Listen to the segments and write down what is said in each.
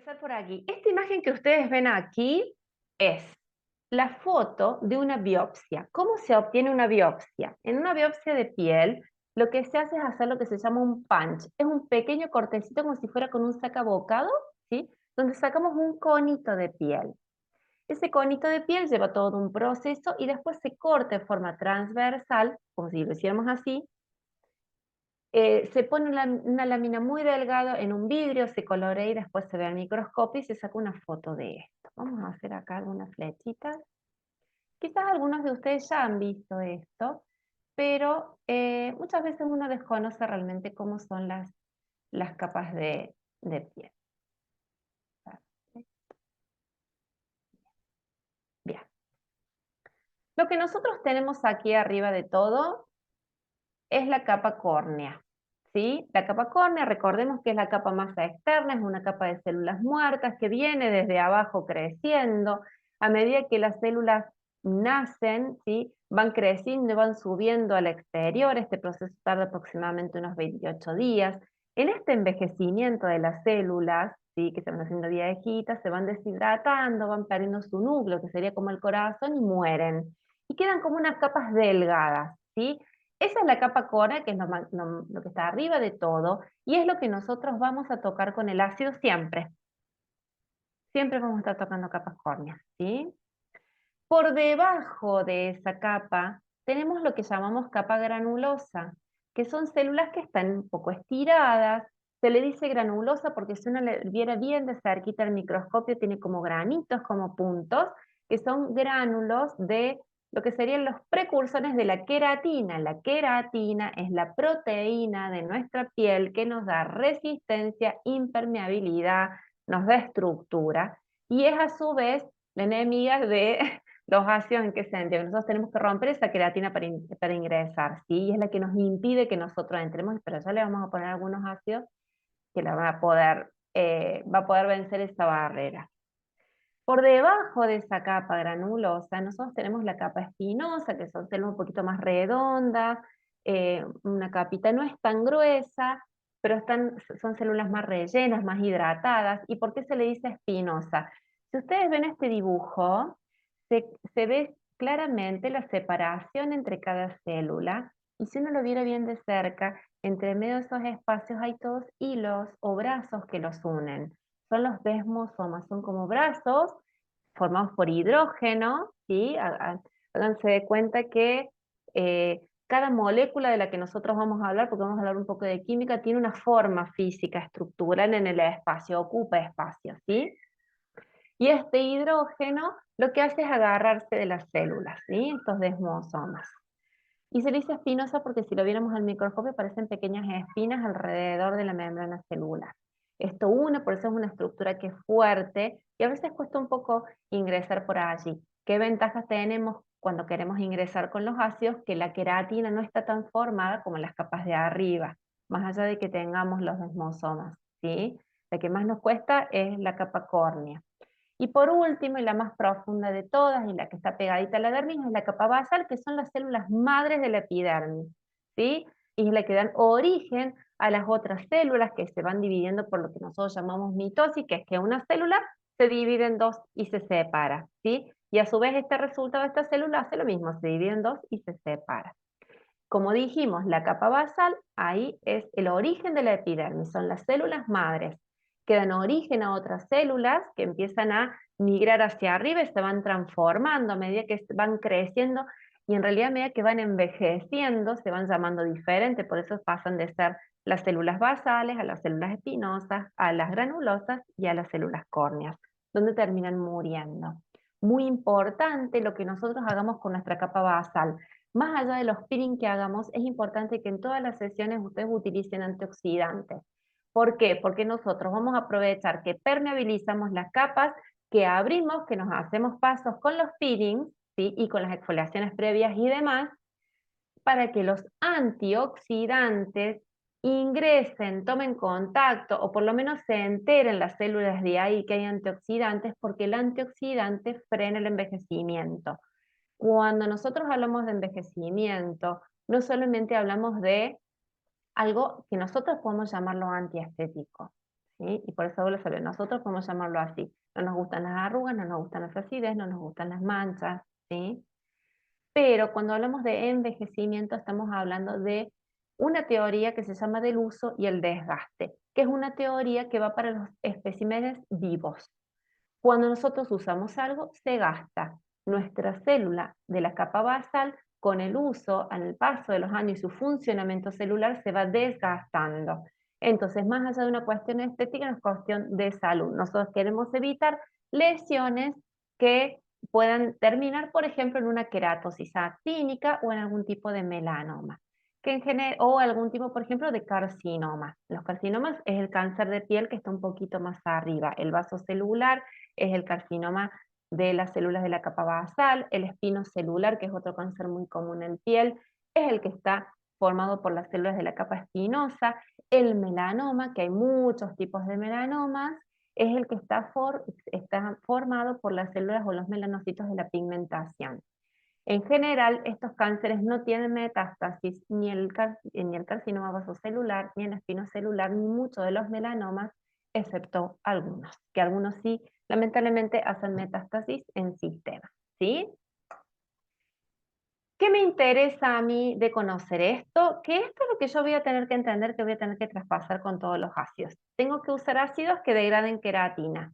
Empezar por aquí. Esta imagen que ustedes ven aquí es la foto de una biopsia. ¿Cómo se obtiene una biopsia? En una biopsia de piel, lo que se hace es hacer lo que se llama un punch. Es un pequeño cortecito como si fuera con un sacabocado, ¿sí? Donde sacamos un conito de piel. Ese conito de piel lleva todo un proceso y después se corta de forma transversal, como si lo hiciéramos así. Se pone una lámina muy delgada en un vidrio, se colorea y después se ve al microscopio y se saca una foto de esto. Vamos a hacer acá algunas flechitas. Quizás algunos de ustedes ya han visto esto, pero muchas veces uno desconoce realmente cómo son las capas de piel. Bien. Lo que nosotros tenemos aquí arriba de todo es la capa córnea. ¿Sí? La capa córnea, recordemos que es la capa más externa, es una capa de células muertas que viene desde abajo creciendo. A medida que las células nacen, ¿sí? Van creciendo y van subiendo al exterior. Este proceso tarda aproximadamente unos 28 días. En este envejecimiento de las células, ¿sí? Que se van haciendo viejitas, se van deshidratando, van perdiendo su núcleo, que sería como el corazón, y mueren. Y quedan como unas capas delgadas, ¿sí? Esa es la capa córnea, que es lo que está arriba de todo, y es lo que nosotros vamos a tocar con el ácido siempre. Siempre vamos a estar tocando capas córneas, ¿sí? Por debajo de esa capa tenemos lo que llamamos capa granulosa, que son células que están un poco estiradas. Se le dice granulosa porque si uno le viera bien de cerquita al microscopio, tiene como granitos, como puntos, que son gránulos de lo que serían los precursores de la queratina. La queratina es la proteína de nuestra piel que nos da resistencia, impermeabilidad, nos da estructura, y es a su vez la enemiga de los ácidos. ¿En qué sentido? Nosotros tenemos que romper esa queratina para ingresar, ¿sí? Y es la que nos impide que nosotros entremos, pero ya le vamos a poner algunos ácidos que va a poder vencer esa barrera. Por debajo de esa capa granulosa, nosotros tenemos la capa espinosa, que son células un poquito más redondas, una capita no es tan gruesa, pero son células más rellenas, más hidratadas. ¿Y por qué se le dice espinosa? Si ustedes ven este dibujo, se ve claramente la separación entre cada célula, y si uno lo viera bien de cerca, entre medio de esos espacios hay todos hilos o brazos que los unen. Son los desmosomas, son como brazos formados por hidrógeno, ¿sí? Háganse de cuenta que cada molécula de la que nosotros vamos a hablar, porque vamos a hablar un poco de química, tiene una forma física, estructural en el espacio, ocupa espacio, ¿sí? Y este hidrógeno lo que hace es agarrarse de las células, ¿sí? Estos desmosomas. Y se le dice espinosa porque si lo viéramos al microscopio parecen pequeñas espinas alrededor de la membrana celular. Esto une, por eso es una estructura que es fuerte y a veces cuesta un poco ingresar por allí. ¿Qué ventajas tenemos cuando queremos ingresar con los ácidos? Que la queratina no está tan formada como en las capas de arriba, más allá de que tengamos los desmosomas, ¿sí? La que más nos cuesta es la capa córnea. Y por último, y la más profunda de todas, y la que está pegadita a la dermis, es la capa basal, que son las células madres de la epidermis, ¿sí? Y es la que dan origen a las otras células que se van dividiendo por lo que nosotros llamamos mitosis, que es que una célula se divide en dos y se separa, ¿sí? Y a su vez este resultado de esta célula hace lo mismo, se divide en dos y se separa. Como dijimos, la capa basal, ahí es el origen de la epidermis, son las células madres, que dan origen a otras células que empiezan a migrar hacia arriba y se van transformando a medida que van creciendo, y en realidad a medida que van envejeciendo se van llamando diferente, por eso pasan de ser las células basales a las células espinosas, a las granulosas y a las células córneas, donde terminan muriendo. Muy importante lo que nosotros hagamos con nuestra capa basal. Más allá de los peeling que hagamos, es importante que en todas las sesiones ustedes utilicen antioxidantes. ¿Por qué? Porque nosotros vamos a aprovechar que permeabilizamos las capas, que abrimos, que nos hacemos pasos con los peelings, ¿sí? Y con las exfoliaciones previas y demás, para que los antioxidantes ingresen, tomen contacto, o por lo menos se enteren las células de ahí que hay antioxidantes, porque el antioxidante frena el envejecimiento. Cuando nosotros hablamos de envejecimiento, no solamente hablamos de algo que nosotros podemos llamarlo antiestético, ¿sí? Y por eso nosotros podemos llamarlo así. No nos gustan las arrugas, no nos gustan las acidez, no nos gustan las manchas, ¿sí? Pero cuando hablamos de envejecimiento estamos hablando de una teoría que se llama del uso y el desgaste, que es una teoría que va para los especímenes vivos. Cuando nosotros usamos algo, se gasta. Nuestra célula de la capa basal, con el uso, al paso de los años y su funcionamiento celular, se va desgastando. Entonces, más allá de una cuestión estética, es una cuestión de salud. Nosotros queremos evitar lesiones que puedan terminar, por ejemplo, en una queratosis actínica o en algún tipo de melanoma. O algún tipo, por ejemplo, de carcinoma. Los carcinomas es el cáncer de piel que está un poquito más arriba. El vaso celular es el carcinoma de las células de la capa basal, el espinocelular, que es otro cáncer muy común en piel, es el que está formado por las células de la capa espinosa, el melanoma, que hay muchos tipos de melanomas, es el que está formado por las células o los melanocitos de la pigmentación. En general, estos cánceres no tienen metástasis, ni el carcinoma vasocelular, ni el espinocelular, ni muchos de los melanomas, excepto algunos, que algunos sí, lamentablemente, hacen metástasis en sistema, ¿sí? ¿Qué me interesa a mí de conocer esto? Que esto es lo que yo voy a tener que entender, que voy a tener que traspasar con todos los ácidos. Tengo que usar ácidos que degraden queratina.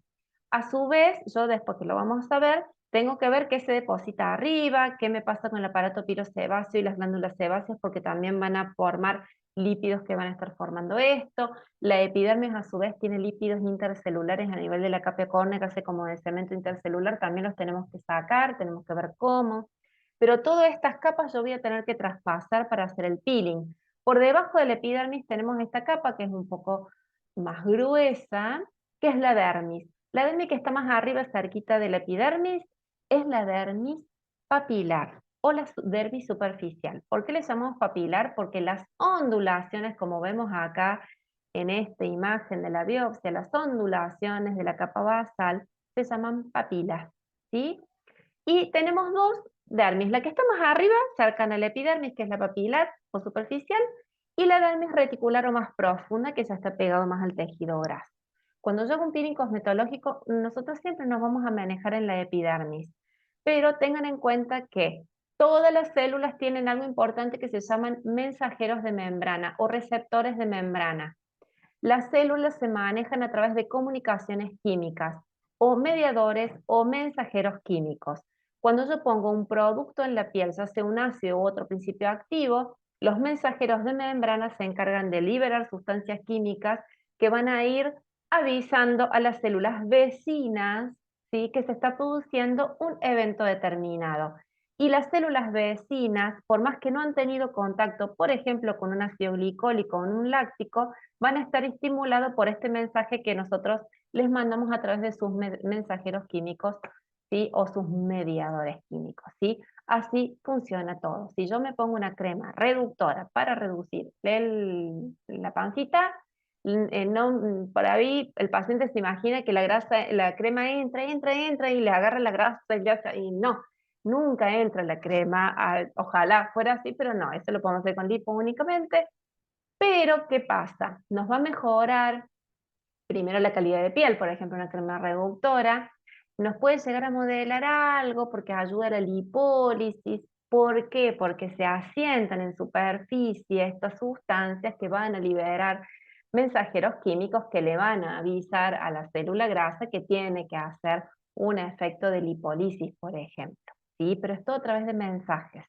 A su vez, yo después que lo vamos a ver, tengo que ver qué se deposita arriba, qué me pasa con el aparato pirosebáceo y las glándulas sebáceas, porque también van a formar lípidos que van a estar formando esto. La epidermis, a su vez, tiene lípidos intercelulares a nivel de la capa córnea, que hace como de cemento intercelular, también los tenemos que sacar, tenemos que ver cómo. Pero todas estas capas yo voy a tener que traspasar para hacer el peeling. Por debajo del epidermis tenemos esta capa que es un poco más gruesa, que es la dermis. La dermis que está más arriba, cerquita de la epidermis, es la dermis papilar o la dermis superficial. ¿Por qué le llamamos papilar? Porque las ondulaciones, como vemos acá en esta imagen de la biopsia, las ondulaciones de la capa basal se llaman papilas, ¿sí? Y tenemos dos dermis, la que está más arriba, cercana a la epidermis, que es la papilar o superficial, y la dermis reticular o más profunda, que ya está pegado más al tejido graso. Cuando yo hago un peeling cosmetológico, nosotros siempre nos vamos a manejar en la epidermis, pero tengan en cuenta que todas las células tienen algo importante que se llaman mensajeros de membrana o receptores de membrana. Las células se manejan a través de comunicaciones químicas o mediadores o mensajeros químicos. Cuando yo pongo un producto en la piel, ya sea un ácido u otro principio activo, los mensajeros de membrana se encargan de liberar sustancias químicas que van a ir avisando a las células vecinas, ¿sí?, que se está produciendo un evento determinado. Y las células vecinas, por más que no han tenido contacto, por ejemplo, con un ácido glicólico o un láctico, van a estar estimulados por este mensaje que nosotros les mandamos a través de sus mensajeros químicos, ¿sí?, o sus mediadores químicos, ¿sí? Así funciona todo. Si yo me pongo una crema reductora para reducir la pancita, por ahí el paciente se imagina que la crema entra y le agarra la grasa y no, nunca entra la crema, ojalá fuera así, pero no, eso lo podemos hacer con lipo únicamente. Pero, ¿qué pasa? Nos va a mejorar primero la calidad de piel, por ejemplo, una crema reductora, nos puede llegar a modelar algo porque ayuda a la lipólisis. ¿Por qué? Porque se asientan en superficie estas sustancias que van a liberar mensajeros químicos que le van a avisar a la célula grasa que tiene que hacer un efecto de lipólisis, por ejemplo. ¿Sí? Pero es todo a través de mensajes.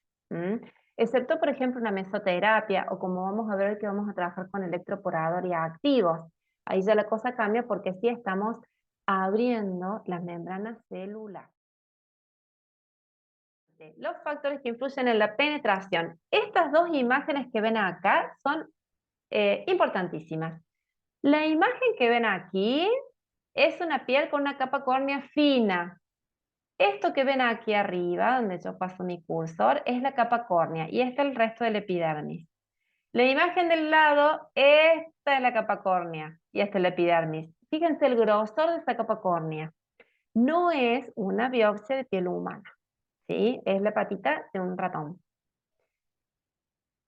Excepto, por ejemplo, una mesoterapia o como vamos a ver que vamos a trabajar con electroporador y activos. Ahí ya la cosa cambia porque sí estamos abriendo las membranas celulares. Los factores que influyen en la penetración. Estas dos imágenes que ven acá son importantísimas. La imagen que ven aquí es una piel con una capa córnea fina. Esto que ven aquí arriba, donde yo paso mi cursor, es la capa córnea y este es el resto del epidermis. La imagen del lado, esta es la capa córnea y esta es la epidermis. Fíjense el grosor de esta capa córnea. No es una biopsia de piel humana, ¿sí? Es la patita de un ratón.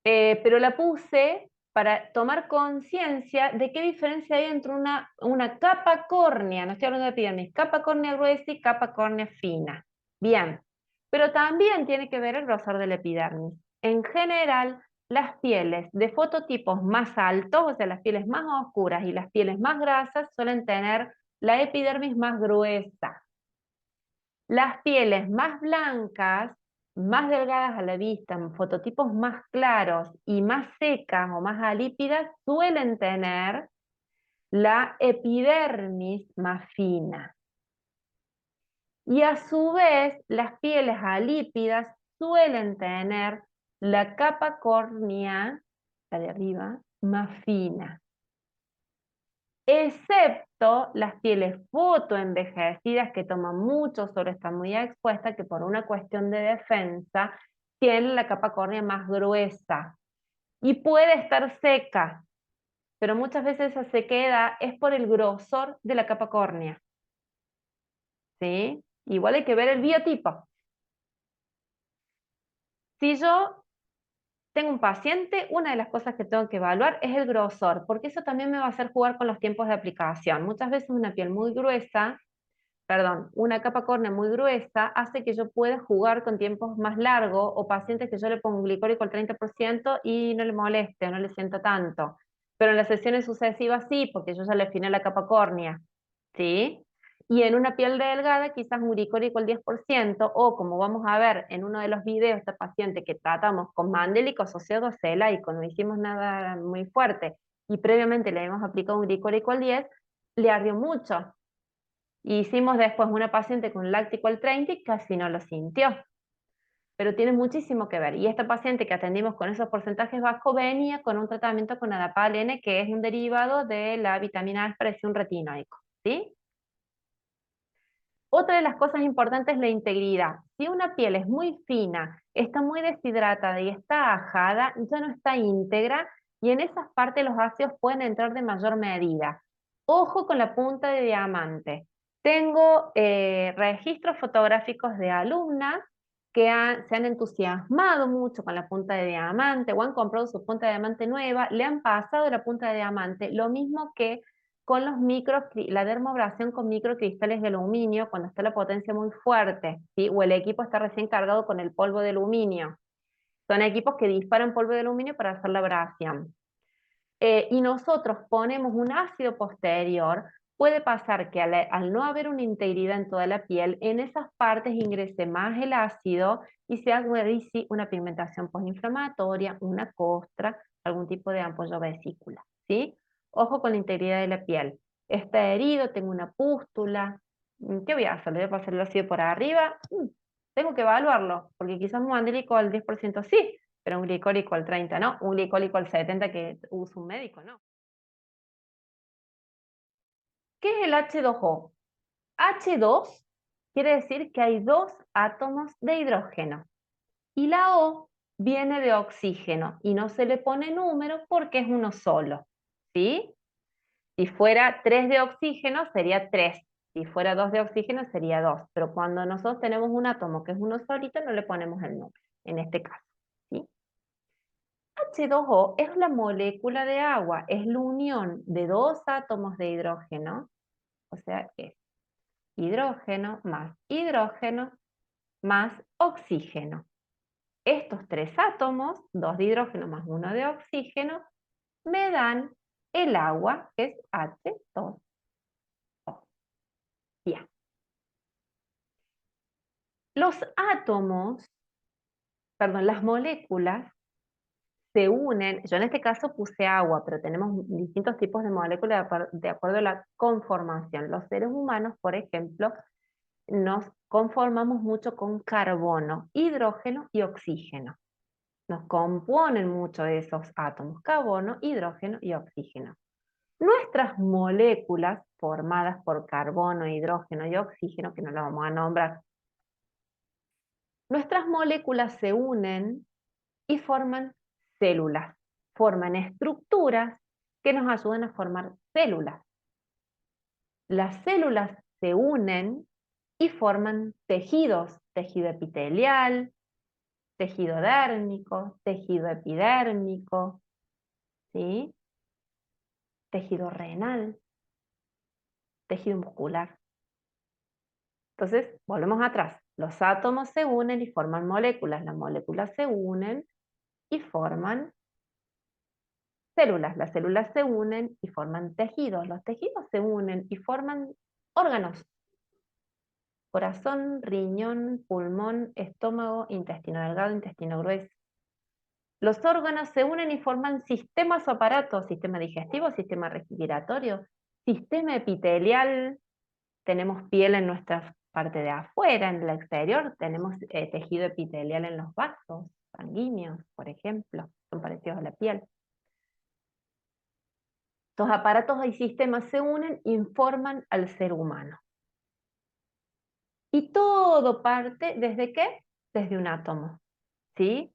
Pero la puse para tomar conciencia de qué diferencia hay entre una capa córnea, no estoy hablando de epidermis, capa córnea gruesa y capa córnea fina. Bien, pero también tiene que ver el grosor del epidermis. En general, las pieles de fototipos más altos, o sea, las pieles más oscuras y las pieles más grasas, suelen tener la epidermis más gruesa. Las pieles más blancas, más delgadas a la vista, en fototipos más claros y más secas o más alípidas, suelen tener la epidermis más fina. Y a su vez, las pieles alípidas suelen tener la capa córnea, la de arriba, más fina. Excepto las pieles fotoenvejecidas que toman mucho sol, están muy expuestas, que por una cuestión de defensa tienen la capa córnea más gruesa y puede estar seca, pero muchas veces esa sequedad es por el grosor de la capa córnea, ¿sí? Igual hay que ver el biotipo. Si yo tengo un paciente, una de las cosas que tengo que evaluar es el grosor, porque eso también me va a hacer jugar con los tiempos de aplicación. Muchas veces una piel muy gruesa, una capa córnea muy gruesa hace que yo pueda jugar con tiempos más largos o pacientes que yo le pongo un glicórico al 30% y no le moleste o no le sienta tanto. Pero en las sesiones sucesivas sí, porque yo ya le afiné la capa córnea, ¿sí? Y en una piel delgada quizás un glicórico al 10% o como vamos a ver en uno de los videos, esta paciente que tratamos con mandélico asociado a celaico, no hicimos nada muy fuerte y previamente le habíamos aplicado un glicórico al 10, le ardió mucho. Y hicimos después una paciente con láctico al 30 y casi no lo sintió. Pero tiene muchísimo que ver. Y esta paciente que atendimos con esos porcentajes bajos venía con un tratamiento con Adapal N, que es un derivado de la vitamina A, es parecido a un retinoico, ¿sí? Otra de las cosas importantes es la integridad. Si una piel es muy fina, está muy deshidratada y está ajada, ya no está íntegra y en esas partes los ácidos pueden entrar de mayor medida. Ojo con la punta de diamante. Tengo registros fotográficos de alumnas que se han entusiasmado mucho con la punta de diamante o han comprado su punta de diamante nueva, le han pasado la punta de diamante, lo mismo que con la dermoabrasión con microcristales de aluminio cuando está la potencia muy fuerte, ¿sí? O el equipo está recién cargado con el polvo de aluminio. Son equipos que disparan polvo de aluminio para hacer la abrasión. Y nosotros ponemos un ácido posterior, puede pasar que al no haber una integridad en toda la piel, en esas partes ingrese más el ácido y se haga una pigmentación postinflamatoria, una costra, algún tipo de ampollo vesícula, ¿sí? Ojo con la integridad de la piel. Está herido, tengo una pústula. ¿Qué voy a hacer? ¿Le voy a pasar el ácido por arriba? Tengo que evaluarlo, porque quizás un mandílico al 10% sí, pero un glicólico al 30 no, un glicólico al 70 que usa un médico, no. ¿Qué es el H2O? H2 quiere decir que hay dos átomos de hidrógeno y la O viene de oxígeno y no se le pone número porque es uno solo, ¿sí? Si fuera 3 de oxígeno sería 3, si fuera 2 de oxígeno sería 2, pero cuando nosotros tenemos un átomo que es uno solito no le ponemos el número, en este caso, ¿sí? H2O es la molécula de agua, es la unión de dos átomos de hidrógeno, o sea, es hidrógeno más oxígeno. Estos tres átomos, dos de hidrógeno más uno de oxígeno, me dan el agua, que es H2O. Bien. Los átomos, perdón, las moléculas se unen, yo en este caso puse agua, pero tenemos distintos tipos de moléculas de acuerdo a la conformación. Los seres humanos, por ejemplo, nos conformamos mucho con carbono, hidrógeno y oxígeno. Nos componen mucho de esos átomos, carbono, hidrógeno y oxígeno. Nuestras moléculas formadas por carbono, hidrógeno y oxígeno, que no las vamos a nombrar, nuestras moléculas se unen y forman células, forman estructuras que nos ayudan a formar células. Las células se unen y forman tejidos, tejido epitelial, tejido dérmico, tejido epidérmico. ¿sí? Tejido renal, tejido muscular. Entonces, volvemos atrás. Los átomos se unen y forman moléculas. Las moléculas se unen y forman células. Las células se unen y forman tejidos. Los tejidos se unen y forman órganos. Corazón, riñón, pulmón, estómago, intestino delgado, intestino grueso. Los órganos se unen y forman sistemas o aparatos, sistema digestivo, sistema respiratorio, sistema epitelial. Tenemos piel en nuestra parte de afuera, en el exterior, tenemos tejido epitelial en los vasos sanguíneos, por ejemplo, son parecidos a la piel. Estos aparatos y sistemas se unen y forman al ser humano. Y todo parte, ¿desde qué? Desde un átomo, ¿sí?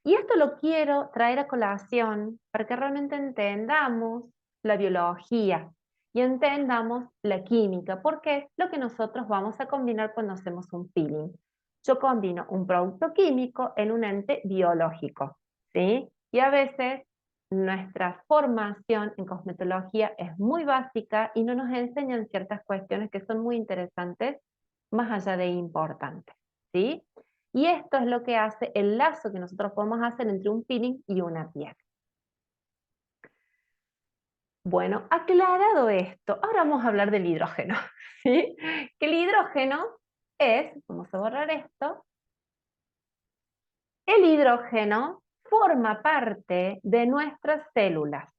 Y esto lo quiero traer a colación para que realmente entendamos la biología y entendamos la química, porque es lo que nosotros vamos a combinar cuando hacemos un peeling. Yo combino un producto químico en un ente biológico, ¿sí? Y a veces nuestra formación en cosmetología es muy básica y no nos enseñan ciertas cuestiones que son muy interesantes, más allá de importantes, ¿sí? Y esto es lo que hace el lazo que nosotros podemos hacer entre un peeling y una piel. Bueno, aclarado esto, ahora vamos a hablar del hidrógeno, ¿sí? Que el hidrógeno es, vamos a borrar esto, el hidrógeno forma parte de nuestras células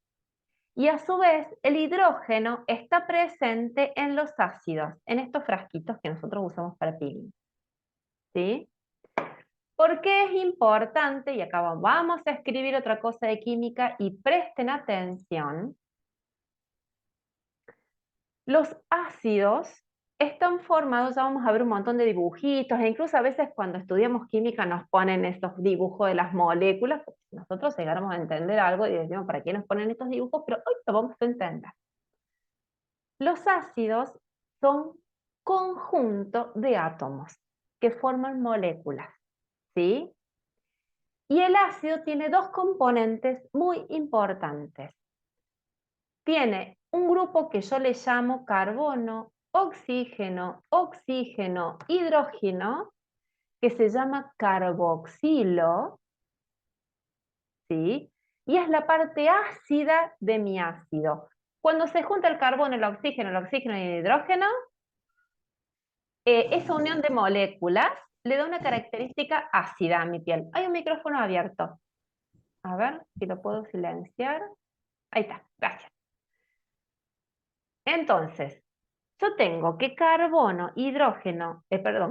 y a su vez el hidrógeno está presente en los ácidos, en estos frasquitos que nosotros usamos para peeling, ¿sí? ¿Por qué es importante? Y acá vamos a escribir otra cosa de química y presten atención. Los ácidos están formados, ya vamos a ver un montón de dibujitos, e incluso a veces cuando estudiamos química nos ponen estos dibujos de las moléculas, porque si nosotros llegáramos a entender algo y decimos, ¿para qué nos ponen estos dibujos? Pero hoy lo vamos a entender. Los ácidos son conjunto de átomos que forman moléculas, ¿sí? Y el ácido tiene dos componentes muy importantes. Tiene un grupo que yo le llamo carbono, oxígeno, oxígeno, hidrógeno, que se llama carboxilo, ¿sí? Y es la parte ácida de mi ácido. Cuando se junta el carbono, el oxígeno y el hidrógeno, esa unión de moléculas le da una característica ácida a mi piel. Hay un micrófono abierto. A ver si lo puedo silenciar. Ahí está, gracias. Entonces, yo tengo que carbono, hidrógeno,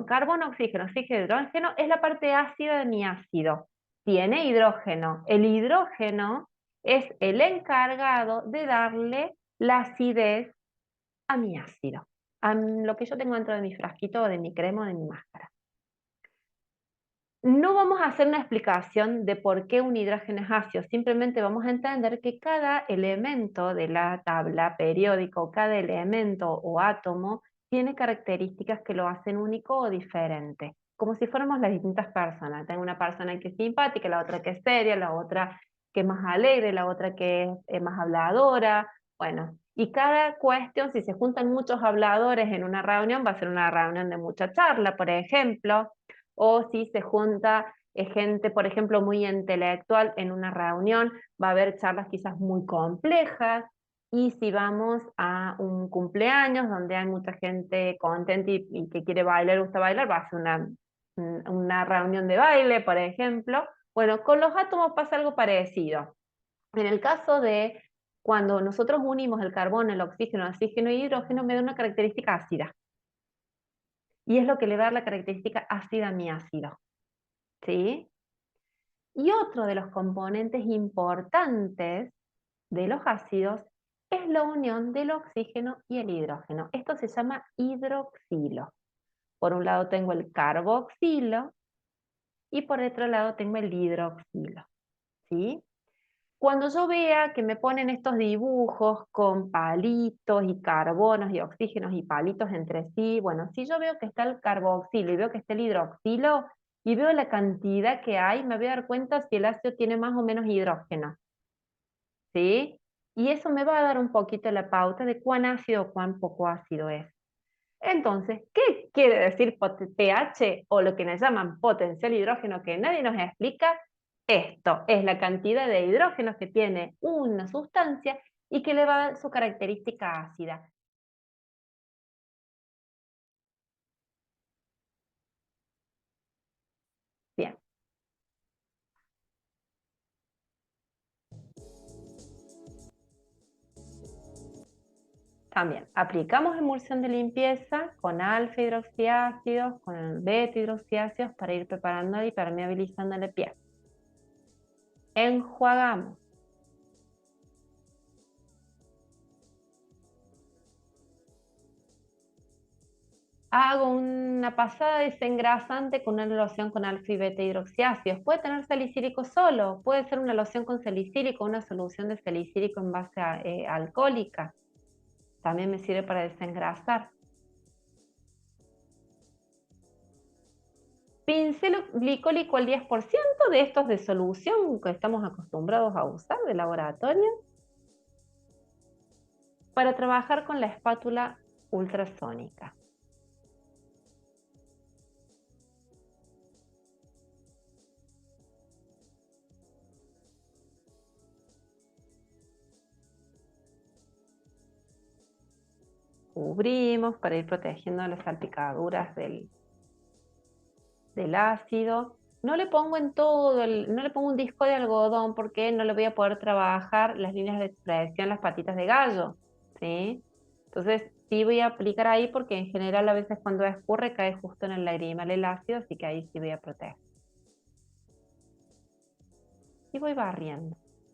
carbono, oxígeno, oxígeno, hidrógeno es la parte ácida de mi ácido. Tiene hidrógeno. El hidrógeno es el encargado de darle la acidez a mi ácido, a lo que yo tengo dentro de mi frasquito, o de mi crema, o de mi máscara. No vamos a hacer una explicación de por qué un hidrógeno es ácido, simplemente vamos a entender que cada elemento de la tabla periódica, o cada elemento o átomo, tiene características que lo hacen único o diferente, como si fuéramos las distintas personas. Tengo una persona que es simpática, la otra que es seria, la otra que es más alegre, la otra que es más habladora, bueno, y cada cuestión, si se juntan muchos habladores en una reunión, va a ser una reunión de mucha charla, por ejemplo, o si se junta gente, por ejemplo, muy intelectual en una reunión, va a haber charlas quizás muy complejas, y si vamos a un cumpleaños donde hay mucha gente contenta y que quiere bailar, gusta bailar, va a ser una reunión de baile, por ejemplo. Bueno, con los átomos pasa algo parecido. En el caso de cuando nosotros unimos el carbono, el oxígeno y hidrógeno, me da una característica ácida. Y es lo que le da la característica ácida a mi ácido, ¿sí? Y otro de los componentes importantes de los ácidos es la unión del oxígeno y el hidrógeno. Esto se llama hidroxilo. Por un lado tengo el carboxilo y por otro lado tengo el hidroxilo, ¿sí? Cuando yo vea que me ponen estos dibujos con palitos y carbonos y oxígenos y palitos entre sí, bueno, si yo veo que está el carboxilo y veo que está el hidroxilo y veo la cantidad que hay, me voy a dar cuenta si el ácido tiene más o menos hidrógeno. ¿sí? Y eso me va a dar un poquito la pauta de cuán ácido o cuán poco ácido es. Entonces, ¿qué quiere decir pH o lo que nos llaman potencial hidrógeno que nadie nos explica? Esto es la cantidad de hidrógenos que tiene una sustancia y que le va a dar su característica ácida. Bien, también aplicamos emulsión de limpieza con alfa hidroxiácidos, con beta hidroxiácidos para ir preparando y permeabilizando la piel. Enjuagamos. Hago una pasada desengrasante con una loción con alfa y beta hidroxiácidos. Puede tener salicílico solo, puede ser una loción con salicílico, una solución de salicílico en base alcohólica. También me sirve para desengrasar. Pincel glicólico al 10% de estos de solución que estamos acostumbrados a usar de laboratorio para trabajar con la espátula ultrasónica. Cubrimos para ir protegiendo las salpicaduras del ácido. No le pongo en todo, no le pongo un disco de algodón porque no le voy a poder trabajar las líneas de expresión, las patitas de gallo, ¿sí? Entonces sí voy a aplicar ahí porque en general a veces cuando escurre cae justo en el lagrimal el ácido, así que ahí sí voy a proteger. Y voy barriendo.